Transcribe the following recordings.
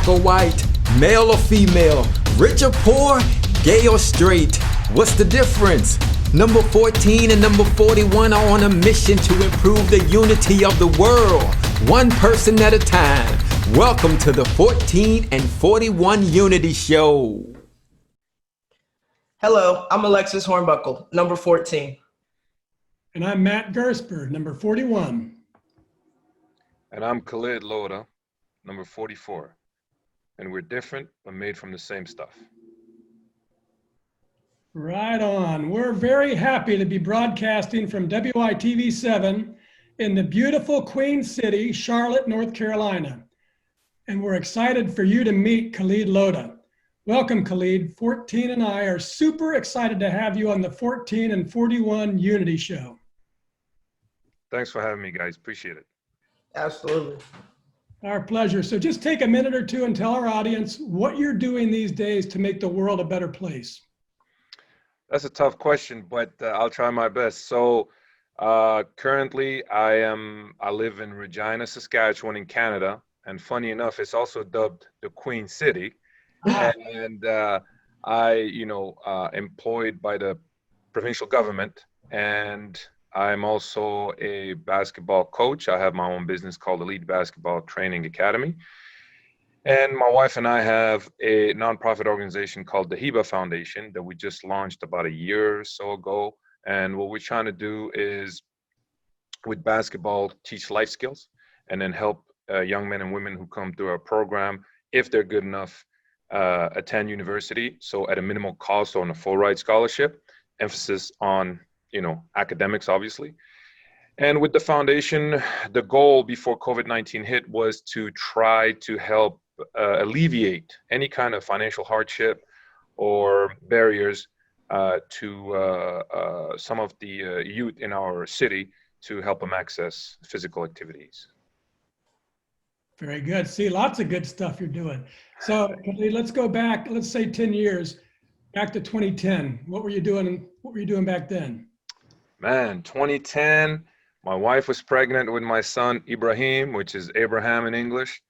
black or white, male or female, rich or poor, gay or straight. What's the difference? Number 14 and number 41 are on a mission to improve the unity of the world, one person at a time. Welcome to the 14 and 41 Unity Show. Hello, I'm Alexis Hornbuckle, number 14. And I'm Matt Gersper, number 41. And I'm Khalid Loda, number 44. And we're different, but made from the same stuff. Right on. We're very happy to be broadcasting from WYTV7 in the beautiful Queen City, Charlotte, North Carolina. And we're excited for you to meet Khalid Loda. Welcome, Khalid. 14 and I are super excited to have you on the 14 and 41 Unity Show. Thanks for having me, guys. Appreciate it. Absolutely. Our pleasure. So just take a minute or two and tell our audience what you're doing these days to make the world a better place. That's a tough question, but I'll try my best. So currently I live in Regina, Saskatchewan in Canada. And funny enough, it's also dubbed the Queen City. And employed by the provincial government. And I'm also a basketball coach. I have my own business called Elite Basketball Training Academy. And my wife and I have a nonprofit organization called the HEBA Foundation that we just launched about a year or so ago. And what we're trying to do is, with basketball, teach life skills and then help young men and women who come through our program, if they're good enough, attend university. So at a minimal cost or on a full ride scholarship, emphasis on, academics, obviously. And with the foundation, the goal before COVID-19 hit was to try to help alleviate any kind of financial hardship or barriers to some of the youth in our city to help them access physical activities. Very good. See, lots of good stuff you're doing. So let's go back, let's say 10 years, back to 2010. What were you doing? What were you doing back then? Man, 2010, my wife was pregnant with my son, Ibrahim, which is Abraham in English.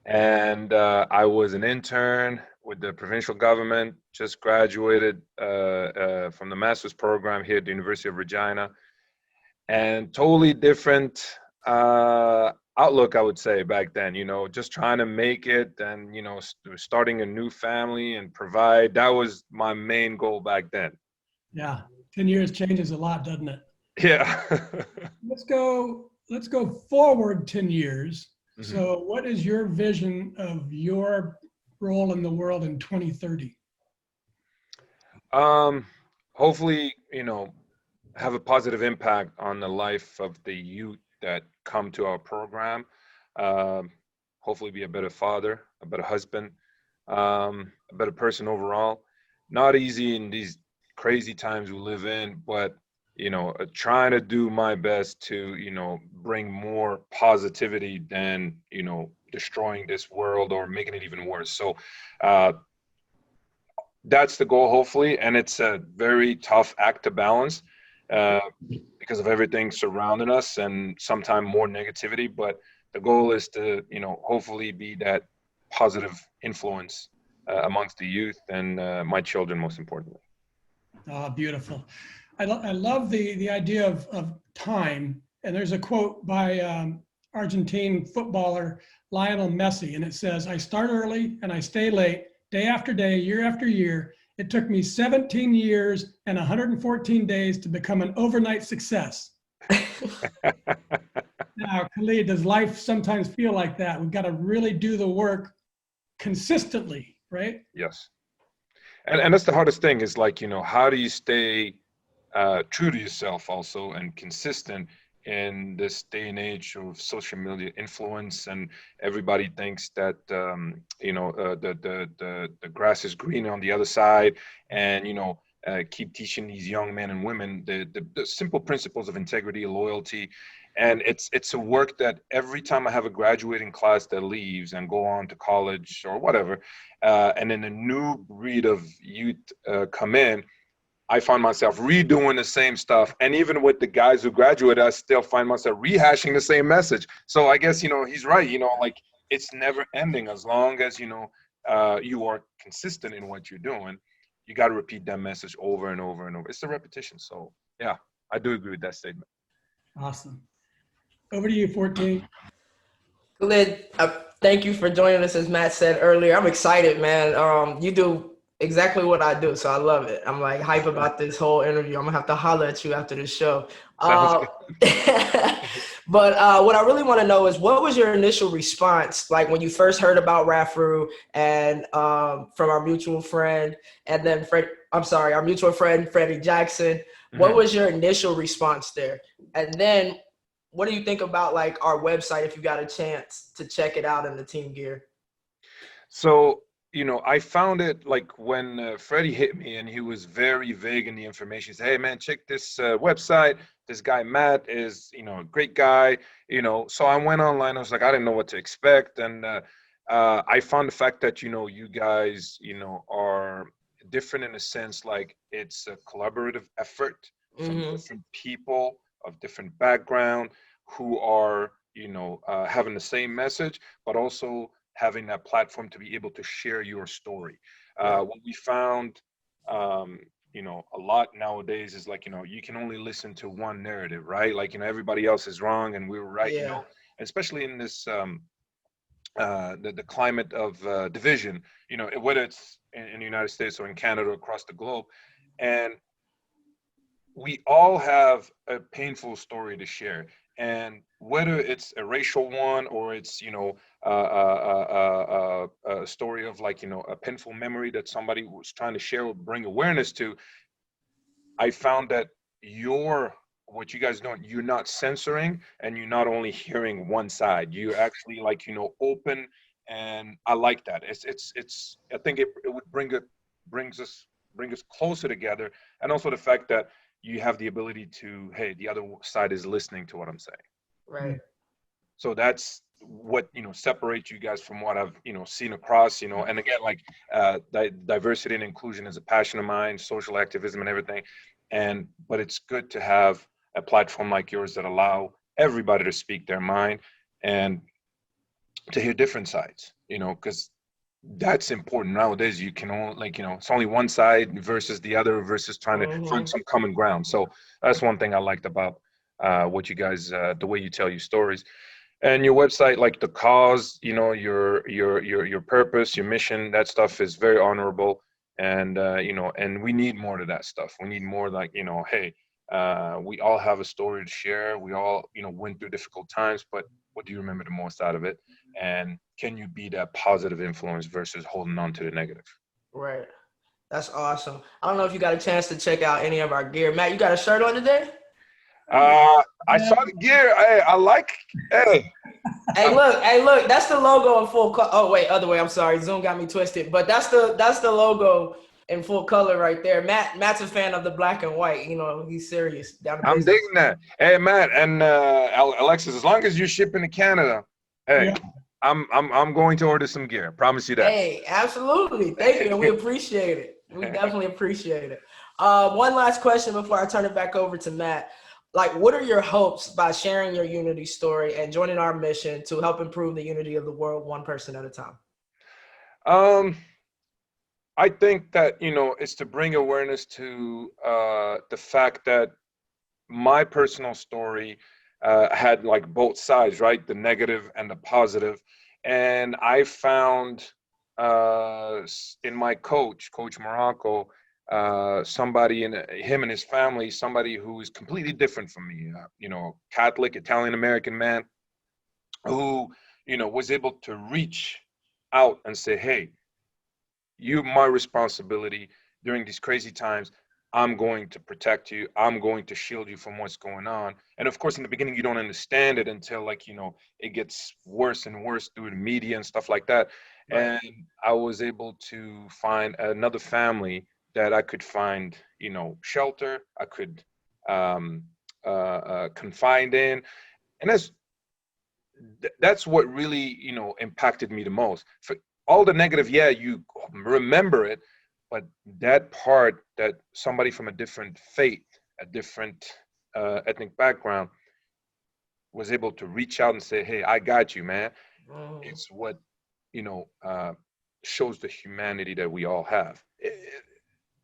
And I was an intern with the provincial government, just graduated from the master's program here at the University of Regina. And totally different outlook, I would say, back then, just trying to make it and, starting a new family and provide. That was my main goal back then. Yeah, 10 years changes a lot, doesn't it? Yeah. Let's go forward 10 years. Mm-hmm. So what is your vision of your role in the world in 2030? Hopefully, have a positive impact on the life of the youth that come to our program. Hopefully be a better father, a better husband, a better person overall. Not easy in these crazy times we live in, but trying to do my best to, bring more positivity than, destroying this world or making it even worse. So that's the goal, hopefully. And it's a very tough act to balance because of everything surrounding us and sometimes more negativity. But the goal is to, hopefully be that positive influence amongst the youth and my children, most importantly. Oh, beautiful. I love the idea of time. And there's a quote by Argentine footballer Lionel Messi, and it says, "I start early and I stay late, day after day, year after year. It took me 17 years and 114 days to become an overnight success." Now, Khalid, does life sometimes feel like that? We've got to really do the work consistently, right? Yes. And that's the hardest thing is how do you stay true to yourself also and consistent in this day and age of social media influence, and everybody thinks that the grass is green on the other side, and keep teaching these young men and women the simple principles of integrity, loyalty. And it's a work that every time I have a graduating class that leaves and go on to college or whatever, and then a new breed of youth come in, I find myself redoing the same stuff. And even with the guys who graduated, I still find myself rehashing the same message. So I guess, he's right, it's never ending as long as, you are consistent in what you're doing. You got to repeat that message over and over and over. It's the repetition. So yeah, I do agree with that statement. Awesome. Over to you, 14. Khalid, thank you for joining us. As Matt said earlier, I'm excited, man. You do exactly what I do, so I love it. I'm like hype about this whole interview. I'm gonna have to holler at you after this show. Sounds good. But what I really want to know is, what was your initial response, like when you first heard about Rafru and from our mutual friend, and then our mutual friend Freddie Jackson. What was your initial response there? And then what do you think about like our website if you got a chance to check it out in the team gear? So, I found it like when Freddie hit me and he was very vague in the information. He said, hey, man, check this website. This guy, Matt, is, a great guy, So I went online. I was like, I didn't know what to expect. And I found the fact that, you guys, are different in a sense, like it's a collaborative effort from different people of different background who are, having the same message, but also having that platform to be able to share your story. What we found, a lot nowadays is like, you can only listen to one narrative, right? Like, everybody else is wrong and we're right, especially in this, the climate of division, whether it's in the United States or in Canada or across the globe. And we all have a painful story to share. And whether it's a racial one or it's, a story of like, a painful memory that somebody was trying to share or bring awareness to, I found that what you guys doing, you're not censoring and you're not only hearing one side. You actually like, open, and I like that. It's I think it would brings us closer together, and also the fact that you have the ability to, hey, the other side is listening to what I'm saying. Right. So that's what, separates you guys from what I've, seen across, and again, like diversity and inclusion is a passion of mine, social activism and everything. But it's good to have a platform like yours that allow everybody to speak their mind and to hear different sides, because that's important nowadays. You can only it's only one side versus the other versus trying to find some common ground. So that's one thing I liked about what you guys, the way you tell your stories and your website, like the cause, your purpose, your mission. That stuff is very honorable, and and we need more of that stuff. We need more like, hey, we all have a story to share. We all, went through difficult times, but what do you remember the most out of it? And can you be that positive influence versus holding on to the negative? Right. That's awesome. I don't know if you got a chance to check out any of our gear. Matt, you got a shirt on today? I saw the gear. I like. Hey. Hey, look. That's the logo in full color. Oh, wait, other way. I'm sorry. Zoom got me twisted. But that's the logo in full color right there. Matt's a fan of the black and white. He's serious. I'm digging that. Hey, Matt and Alexis, as long as you're shipping to Canada, hey, I'm going to order some gear. Promise you that. Hey, absolutely. Thank you. And we appreciate it. We definitely appreciate it. One last question before I turn it back over to Matt. Like, what are your hopes by sharing your unity story and joining our mission to help improve the unity of the world one person at a time? I think that, it's to bring awareness to the fact that my personal story had like both sides, right? The negative and the positive. And I found in my Coach Morocco, somebody in him and his family, somebody who is completely different from me, Catholic, Italian-American man who, was able to reach out and say, hey, you're my responsibility during these crazy times. I'm going to protect you. I'm going to shield you from what's going on. And of course, in the beginning, you don't understand it until it gets worse and worse through the media and stuff like that. Right. And I was able to find another family that I could find, shelter, I could confide in. And that's what really, impacted me the most. For all the negative, you remember it, but that part that somebody from a different faith, a different ethnic background was able to reach out and say, hey, I got you, man. It's what, shows the humanity that we all have.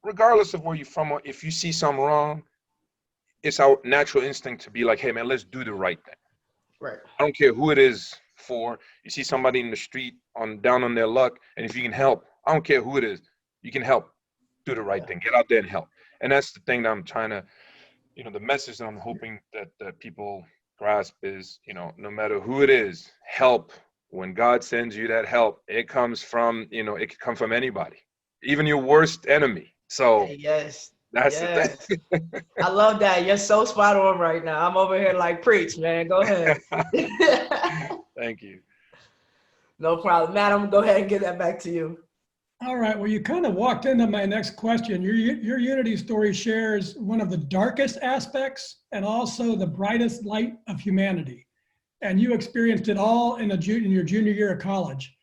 Regardless of where you're from, if you see something wrong, it's our natural instinct to be like, hey man, let's do the right thing. Right. I don't care who it is for. You see somebody in the street down on their luck, and if you can help, I don't care who it is, you can help. Do the right thing. Get out there and help. And that's the thing that I'm trying to, the message that I'm hoping that people grasp is, no matter who it is, help. When God sends you that help, it comes from, it can come from anybody, even your worst enemy. So yes. That's the thing. I love that. You're so spot on right now. I'm over here like, preach, man. Go ahead. Thank you. No problem. Madam, go ahead and get that back to you. All right. Well, you kind of walked into my next question. Your Unity story shares one of the darkest aspects and also the brightest light of humanity. And you experienced it all in your junior year of college.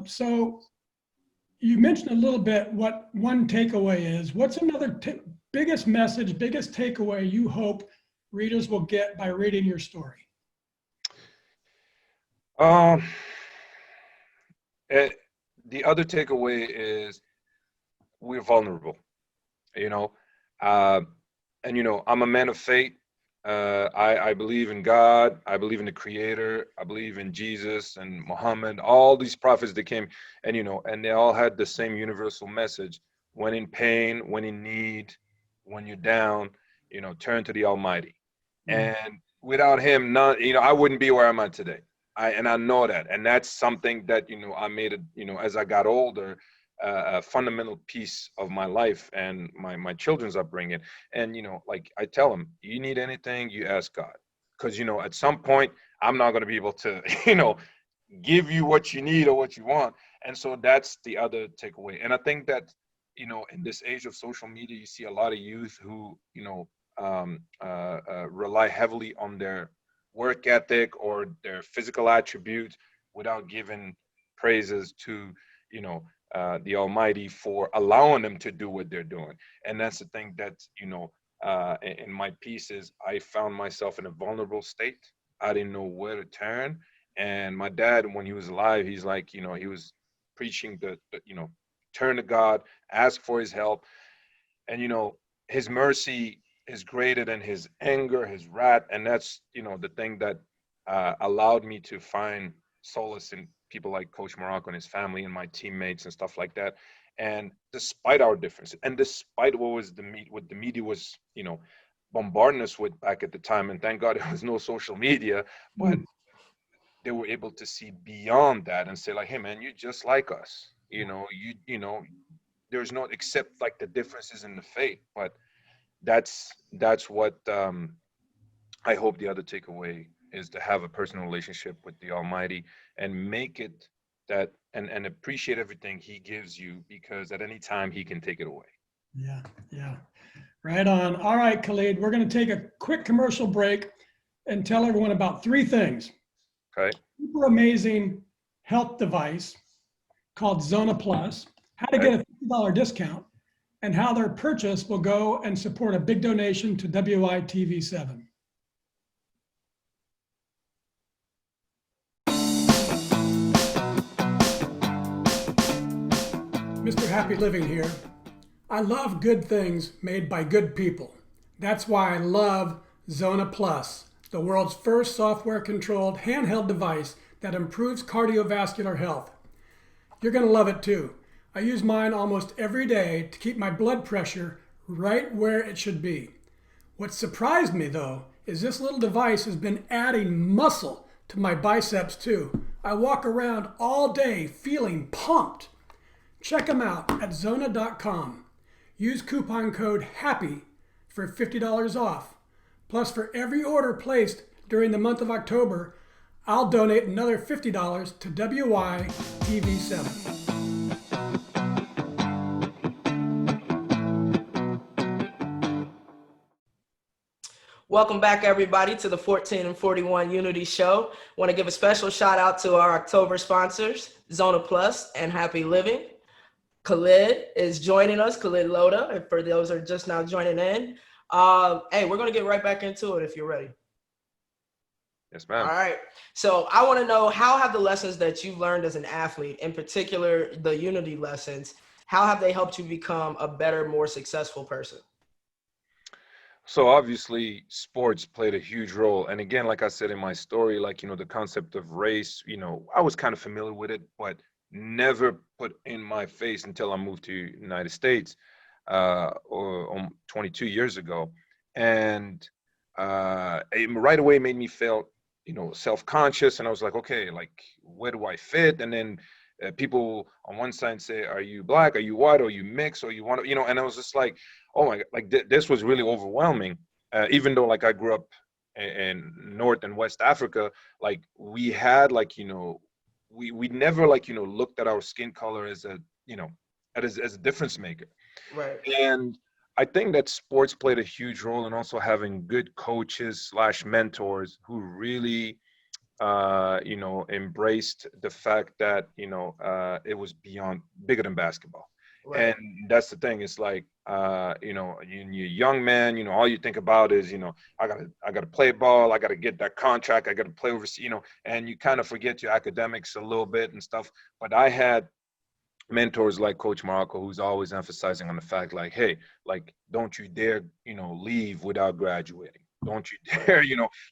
So you mentioned a little bit what one takeaway is. What's another biggest message, biggest takeaway you hope readers will get by reading your story? The other takeaway is we're vulnerable, and I'm a man of faith. I believe in God. I believe in the Creator. I believe in Jesus and Muhammad, all these prophets that came, and they all had the same universal message. When in pain, when in need, when you're down, turn to the Almighty. And without him, I wouldn't be where I'm at today. I know that. And that's something that, I made it, as I got older, a fundamental piece of my life and my children's upbringing. And, like I tell them, you need anything, you ask God. Because, at some point, I'm not going to be able to, give you what you need or what you want. And so that's the other takeaway. And I think that, in this age of social media, you see a lot of youth who, rely heavily on their work ethic or their physical attributes without giving praises to, the Almighty for allowing them to do what they're doing. And that's the thing that, in my pieces, I found myself in a vulnerable state. I didn't know where to turn. And my dad, when he was alive, he's like, he was preaching the turn to God, ask for his help. And, his mercy is greater than his anger, his wrath. And that's, the thing that allowed me to find solace in people like Coach Morocco and his family and my teammates and stuff like that. And despite our differences and despite what the media was, bombarding us with back at the time, and thank God there was no social media, but they were able to see beyond that and say like, hey man, you're just like us. There's no, except like the differences in the faith, but that's what I hope the other takeaway is, to have a personal relationship with the Almighty and make it that and appreciate everything he gives you, because at any time he can take it away. Yeah. Right on. All right, Khalid, we're going to take a quick commercial break and tell everyone about 3 things. Okay. Super amazing health device called Zona Plus, how to get a $50 discount, and how their purchase will go and support a big donation to WYTV7. Mr. Happy Living here. I love good things made by good people. That's why I love Zona Plus, the world's first software-controlled handheld device that improves cardiovascular health. You're going to love it too. I use mine almost every day to keep my blood pressure right where it should be. What surprised me though is this little device has been adding muscle to my biceps too. I walk around all day feeling pumped. Check them out at Zona.com. Use coupon code HAPPY for $50 off. Plus, for every order placed during the month of October, I'll donate another $50 to WYTV7. Welcome back, everybody, to the 14 and 41 Unity Show. Want to give a special shout out to our October sponsors, Zona Plus and Happy Living. Khalid is joining us, Khalid Loda, and for those who are just now joining in. Hey, we're going to get right back into it if you're ready. Yes, All ma'am. right. So I want to know, how have the lessons that you've learned as an athlete, in particular the Unity lessons, how have they helped you become a better, more successful person? So obviously sports played a huge role. And again, like I said in my story, like, the concept of race, I was kind of familiar with it, but never put in my face until I moved to United States, or 22 years ago. And it right away made me feel, self-conscious. And I was like, okay, like, where do I fit? And then people on one side say, are you black? Are you white? Are you mixed? Or you want to, and I was just like, oh my God, like this was really overwhelming. Even though like I grew up in North and West Africa, like we had like, we never like, looked at our skin color as a, as a difference maker. Right. And I think that sports played a huge role in also having good coaches slash mentors who really, embraced the fact that, it was beyond bigger than basketball. Right. And that's the thing. It's like, you're a young man, all you think about is, I gotta play ball. I gotta get that contract. I gotta play overseas, and you kind of forget your academics a little bit and stuff. But I had mentors like Coach Morocco, who's always emphasizing on the fact, like, hey, like, don't you dare, leave without graduating. Don't you dare,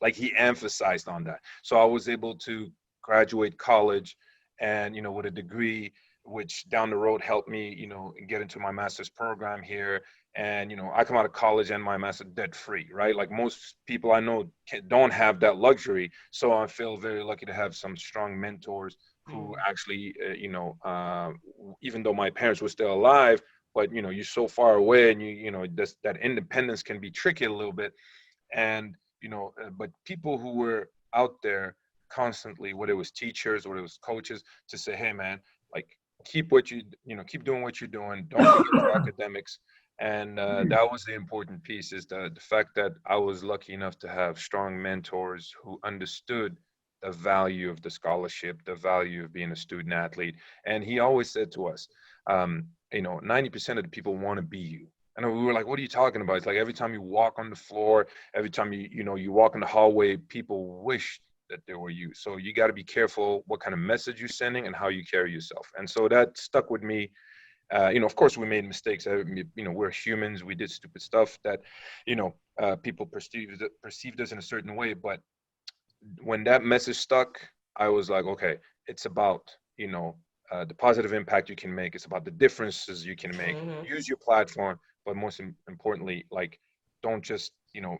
like he emphasized on that. So I was able to graduate college and, with a degree, which down the road helped me, get into my master's program here. And, I come out of college and my master debt free, right? Like most people I know don't have that luxury. So I feel very lucky to have some strong mentors who actually, even though my parents were still alive, but you're so far away, and that independence can be tricky a little bit. And but people who were out there constantly, whether it was teachers or it was coaches, to say, hey man, like keep keep doing what you're doing. Don't forget your academics. And that was the important piece, is the fact that I was lucky enough to have strong mentors who understood the value of the scholarship, the value of being a student athlete. And he always said to us, 90% of the people want to be you. And we were like, what are you talking about? It's like every time you walk on the floor, every time you walk in the hallway, people wish that they were you. So you got to be careful what kind of message you're sending and how you carry yourself. And so that stuck with me. Of course we made mistakes. We're humans. We did stupid stuff that, people perceived us in a certain way. But when that message stuck, I was like, okay, it's about, the positive impact you can make. It's about the differences you can make. Use your platform, but most importantly, like, don't just,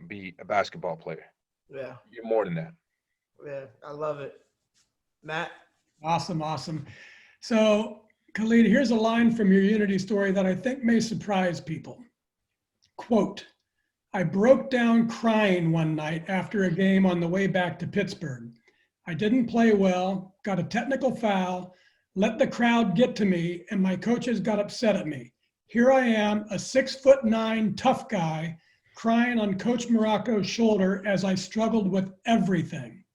be a basketball player. Yeah. You're more than that. Yeah. I love it. Matt? Awesome, awesome. So, Khalid, here's a line from your Unity story that I think may surprise people. Quote, I broke down crying one night after a game on the way back to Pittsburgh. I didn't play well, got a technical foul, let the crowd get to me, and my coaches got upset at me. Here I am, a 6'9" tough guy, crying on Coach Morocco's shoulder as I struggled with everything.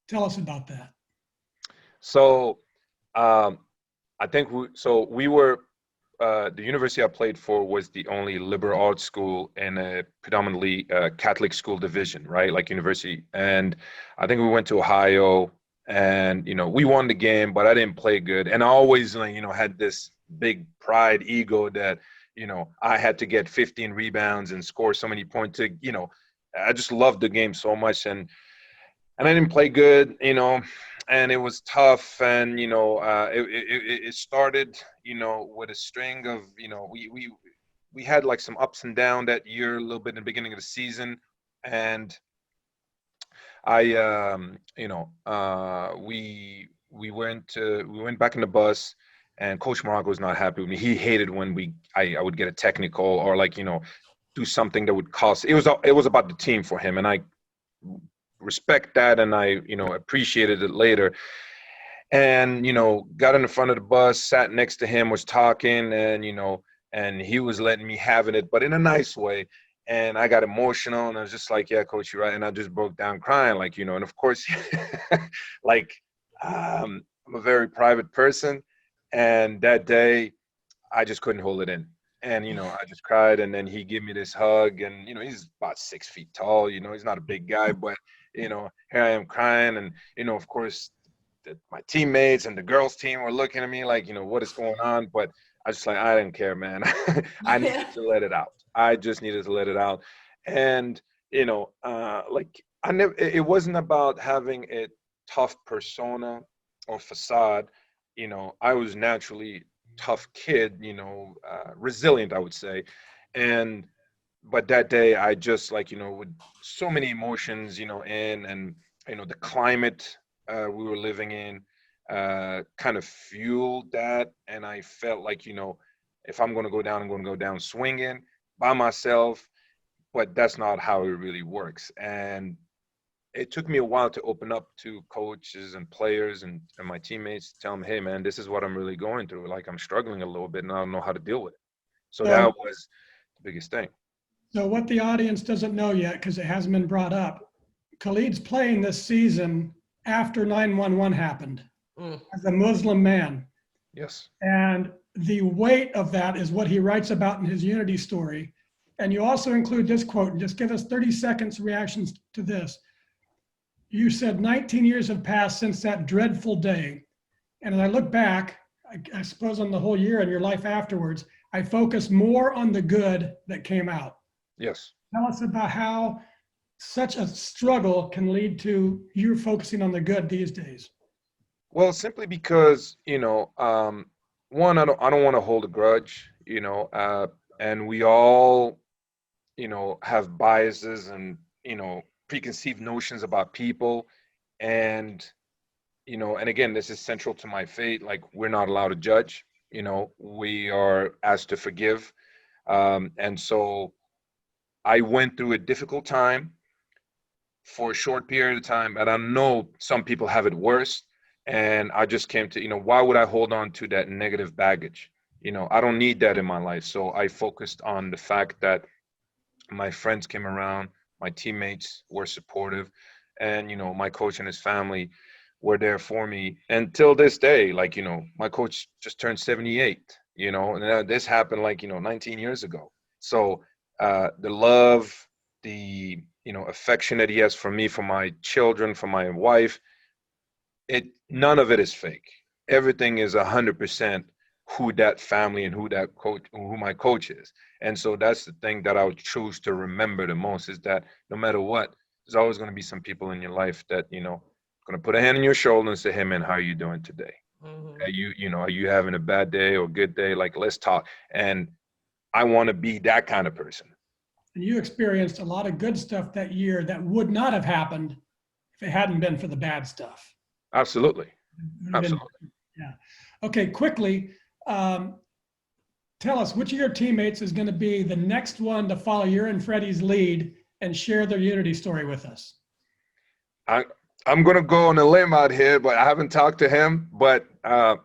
Tell us about that. So I think we were, the university I played for was the only liberal arts school in a predominantly Catholic school division, right? Like university. And I think we went to Ohio, and, we won the game, but I didn't play good. And I always, had this big pride ego that, I had to get 15 rebounds and score so many points to, I just loved the game so much. And I didn't play good, and it was tough. And, it started, with a string of, we had like some ups and downs that year, a little bit in the beginning of the season. And we went back in the bus, and Coach Morocco was not happy with me. He hated when I would get a technical or like, do something that would cost. It was about the team for him, and I respect that, and I appreciated it later. And got in the front of the bus, sat next to him, was talking, and and he was letting me having it, but in a nice way. And I got emotional, and I was just like, yeah, coach, you're right. And I just broke down crying, like, and of course, like, I'm a very private person. And that day I just couldn't hold it in. And, I just cried, and then he gave me this hug, and, he's about 6 feet tall, he's not a big guy, but, here I am crying. And, of course, my teammates and the girls team were looking at me like, what is going on? But I just like, I didn't care, man. I needed to let it out. I just needed to let it out. And, like I never, it wasn't about having a tough persona or facade. I was naturally tough kid, resilient, I would say. And, but that day I just like, with so many emotions, and, the climate we were living in kind of fueled that. And I felt like, if I'm going to go down, I'm going to go down swinging by myself. But that's not how it really works. And it took me a while to open up to coaches and players and my teammates, to tell them, hey, man, this is what I'm really going through. Like, I'm struggling a little bit and I don't know how to deal with it. So that was the biggest thing. So what the audience doesn't know yet, because it hasn't been brought up, Khalid's playing this season after 9/11 happened as a Muslim man. Yes. And the weight of that is what he writes about in his Unity story. And you also include this quote, and just give us 30 seconds reactions to this. You said 19 years have passed since that dreadful day. And as I look back, I suppose on the whole year and your life afterwards, I focus more on the good that came out. Yes. Tell us about how such a struggle can lead to you focusing on the good these days. Well, simply because, one, I don't want to hold a grudge, and we all, have biases and, preconceived notions about people. And, and again, this is central to my faith. Like, we're not allowed to judge, we are asked to forgive. And so I went through a difficult time for a short period of time, and I know some people have it worse. And I just came to, why would I hold on to that negative baggage? I don't need that in my life. So I focused on the fact that my friends came around, my teammates were supportive, and, my coach and his family were there for me. And till this day, like, my coach just turned 78, and this happened like, 19 years ago. So the love, the, affection that he has for me, for my children, for my wife, none of it is fake. Everything is 100% who that family and who my coach is. And so that's the thing that I would choose to remember the most, is that no matter what, there's always going to be some people in your life that, going to put a hand on your shoulder and say, hey, man, how are you doing today? Mm-hmm. Are you having a bad day or a good day? Like, let's talk. And I want to be that kind of person. And you experienced a lot of good stuff that year that would not have happened if it hadn't been for the bad stuff. Absolutely. Absolutely. Yeah. Okay, quickly, tell us which of your teammates is going to be the next one to follow your and Freddie's lead and share their Unity story with us. I'm going to go on a limb out here, but I haven't talked to him. But my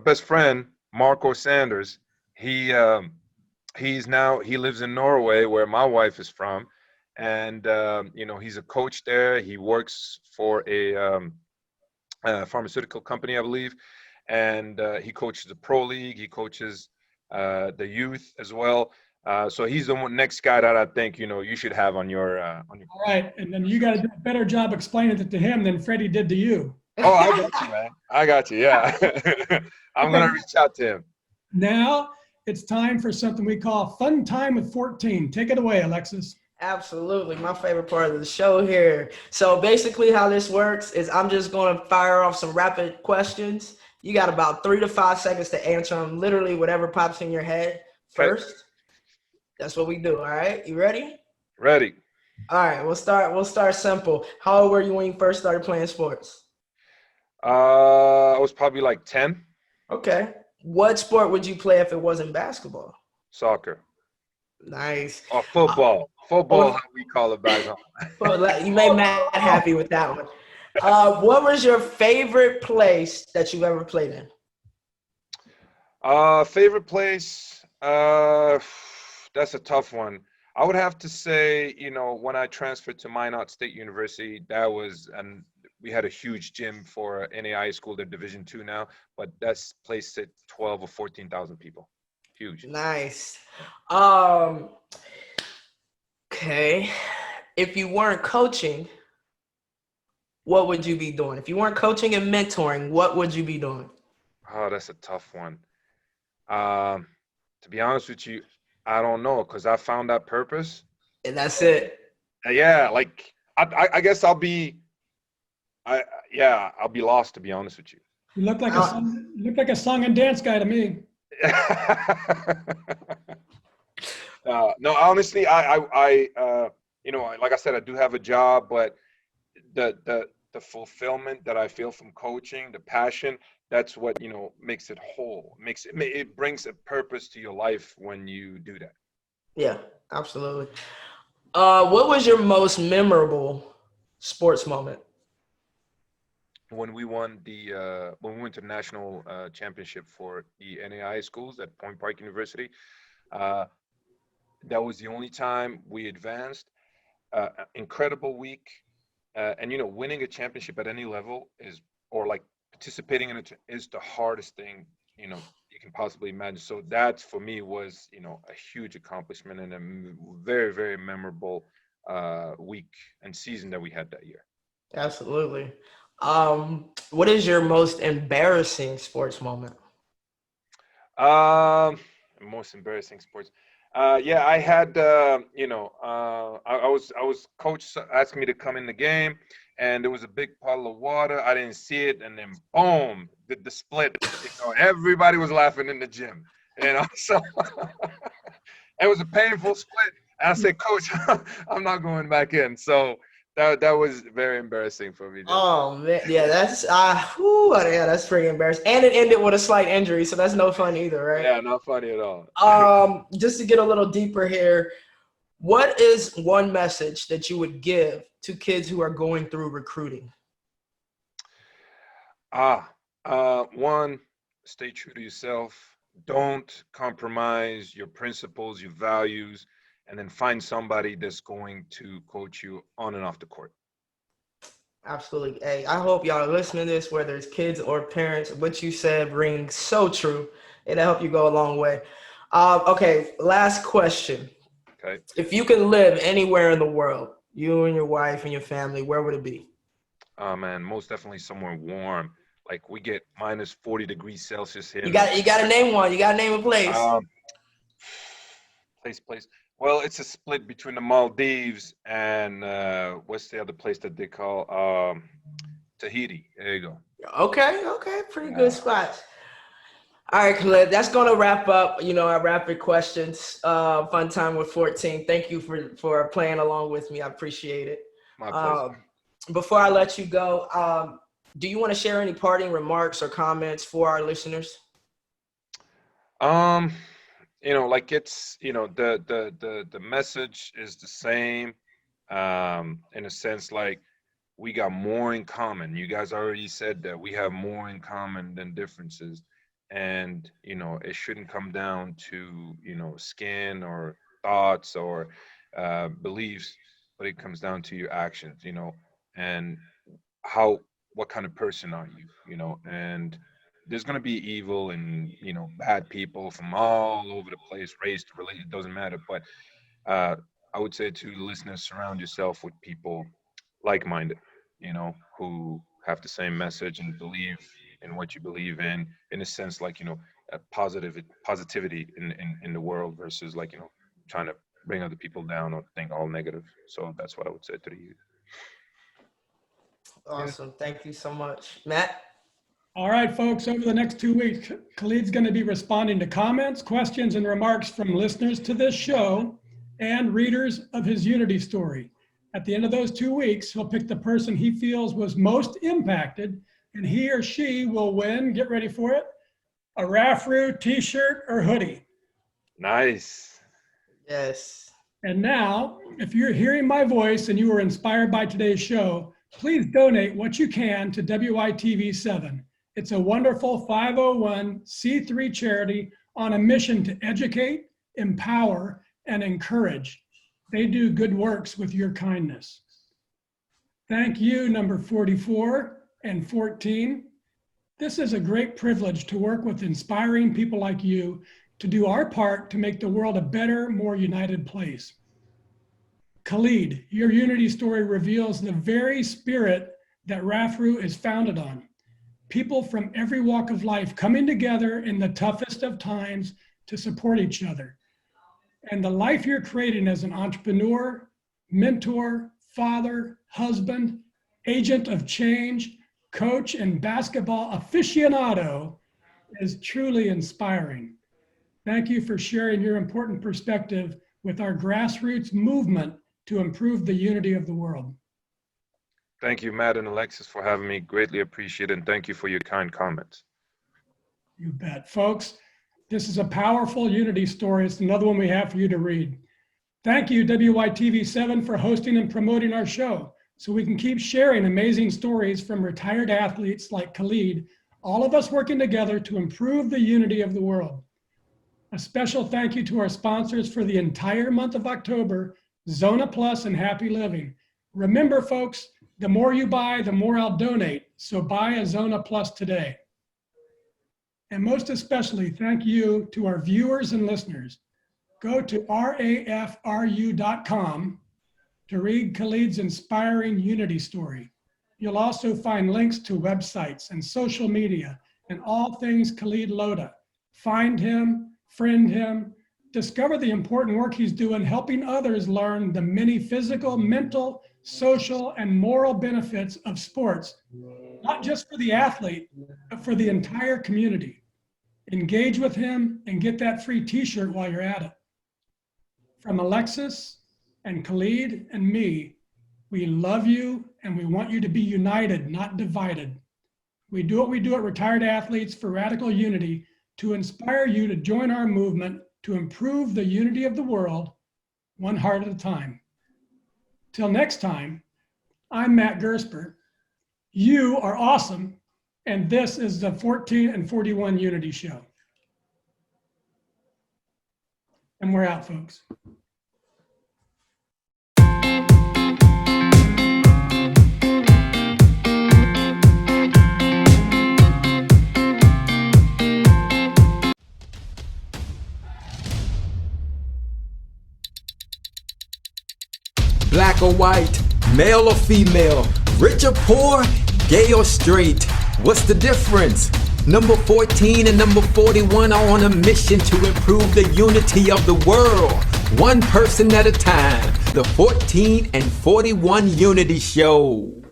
best friend, Marco Sanders, he lives in Norway, where my wife is from. And, he's a coach there. He works for a pharmaceutical company, I believe. And he coaches the pro league. He coaches the youth as well. So he's the next guy that I think, you should have on your. All right. And then you got to do a better job explaining it to him than Freddie did to you. Oh, I got you, man. I got you. Yeah. I'm going to reach out to him. Now it's time for something we call Fun Time with 14. Take it away, Alexis. Absolutely. My favorite part of the show here. So basically how this works is I'm just going to fire off some rapid questions. You got about 3 to 5 seconds to answer them, literally whatever pops in your head first. Okay. That's what we do. All right. You ready? Ready. All right. We'll start simple. How old were you when you first started playing sports? I was probably like 10. Okay. What sport would you play if it wasn't basketball? Soccer. Nice. Or football. Football, how we call it back home. Well, you made Matt happy with that one. What was your favorite place that you've ever played in? Favorite place? That's a tough one. I would have to say, when I transferred to Minot State University, and we had a huge gym for NAI school. They're Division II now, but that's placed at 12 or 14,000 people. Huge. Nice. Okay. If you weren't coaching, what would you be doing? If you weren't coaching and mentoring, what would you be doing? Oh, that's a tough one. To be honest with you, I don't know, because I found that purpose. And that's it. Yeah, like I guess I'll be I'll be lost, to be honest with you. You look like Uh, a song and dance guy to me. No, honestly, you know, like I said, I do have a job, but the fulfillment that I feel from coaching, the passion, that's what, you know, makes it whole. It brings a purpose to your life when you do that. Yeah, absolutely. What was your most memorable sports moment? When we won when we went to the national championship for the NAI schools at Point Park University, uh, that was the only time we advanced. Incredible week, and you know, winning a championship at any level or like participating in it is the hardest thing, you know, you can possibly imagine. So that for me was, you know, a huge accomplishment and a very, very memorable week and season that we had that year. Absolutely. What is your most embarrassing sports moment? Most embarrassing sports. Yeah, I had, you know, I was coach asked me to come in the game, and there was a big puddle of water. I didn't see it, and then boom, the split. You know, everybody was laughing in the gym, you know. So it was a painful split. And I said, Coach, I'm not going back in. So that was very embarrassing for me. Oh man, yeah, yeah, that's pretty embarrassing. And it ended with a slight injury, so that's no fun either, right? Yeah, not funny at all. Just to get a little deeper here, what is one message that you would give to kids who are going through recruiting? One, stay true to yourself. Don't compromise your principles, your values, and then find somebody that's going to coach you on and off the court. Absolutely. Hey, I hope y'all are listening to this, whether it's kids or parents. What you said rings so true. It'll help you go a long way. Okay, last question. Okay. If you could live anywhere in the world, you and your wife and your family, where would it be? Oh man, most definitely somewhere warm. Like we get minus 40 degrees Celsius here. You got to name one. You got to name a place. Place. Well, it's a split between the Maldives and what's the other place that they call Tahiti. There you go. Okay, pretty good spots. All right, Khalid, that's going to wrap up, you know, our rapid questions. Fun time with 14. Thank you for playing along with me. I appreciate it. My pleasure. Before I let you go, do you want to share any parting remarks or comments for our listeners? You know, like it's, you know, the message is the same, in a sense, like we got more in common. You guys already said that we have more in common than differences. And, you know, it shouldn't come down to, you know, skin or thoughts or beliefs, but it comes down to your actions, you know, and what kind of person are you, you know, and there's going to be evil and, you know, bad people from all over the place, race to religion, it doesn't matter. But I would say to the listeners, surround yourself with people like-minded, you know, who have the same message and believe in what you believe in a sense, like, you know, positivity in the world versus, like, you know, trying to bring other people down or think all negative. So that's what I would say to the youth. Awesome. Yeah. Thank you so much. Matt? All right, folks, over the next 2 weeks, Khalid's going to be responding to comments, questions, and remarks from listeners to this show and readers of his Unity story. At the end of those 2 weeks, he'll pick the person he feels was most impacted, and he or she will win, get ready for it, a Rafru t-shirt or hoodie. Nice. Yes. And now, if you're hearing my voice and you were inspired by today's show, please donate what you can to WYTV7. It's a wonderful 501c3 charity on a mission to educate, empower, and encourage. They do good works with your kindness. Thank you, number 44 and 14. This is a great privilege to work with inspiring people like you to do our part to make the world a better, more united place. Khalid, your unity story reveals the very spirit that RAFRU is founded on. People from every walk of life coming together in the toughest of times to support each other. And the life you're creating as an entrepreneur, mentor, father, husband, agent of change, coach, and basketball aficionado is truly inspiring. Thank you for sharing your important perspective with our grassroots movement to improve the unity of the world. Thank you, Matt and Alexis, for having me. Greatly appreciate it, and thank you for your kind comments. You bet. Folks, this is a powerful unity story. It's another one we have for you to read. Thank you, WYTV7, for hosting and promoting our show so we can keep sharing amazing stories from retired athletes like Khalid, all of us working together to improve the unity of the world. A special thank you to our sponsors for the entire month of October, Zona Plus and Happy Living. Remember, folks, the more you buy, the more I'll donate. So buy a Zona Plus today. And most especially, thank you to our viewers and listeners. Go to rafru.com to read Khalid's inspiring unity story. You'll also find links to websites and social media and all things Khalid Loda. Find him, friend him, discover the important work he's doing helping others learn the many physical, mental, social, and moral benefits of sports, not just for the athlete, but for the entire community. Engage with him and get that free t-shirt while you're at it. From Alexis and Khalid and me, we love you and we want you to be united, not divided. We do what we do at Retired Athletes for Radical Unity to inspire you to join our movement to improve the unity of the world, one heart at a time. Till next time, I'm Matt Gersper. You are awesome, and this is the 14 and 41 Unity Show. And we're out, folks. Black or white, male or female, rich or poor, gay or straight. What's the difference? Number 14 and number 41 are on a mission to improve the unity of the world, one person at a time. The 14 and 41 Unity Show.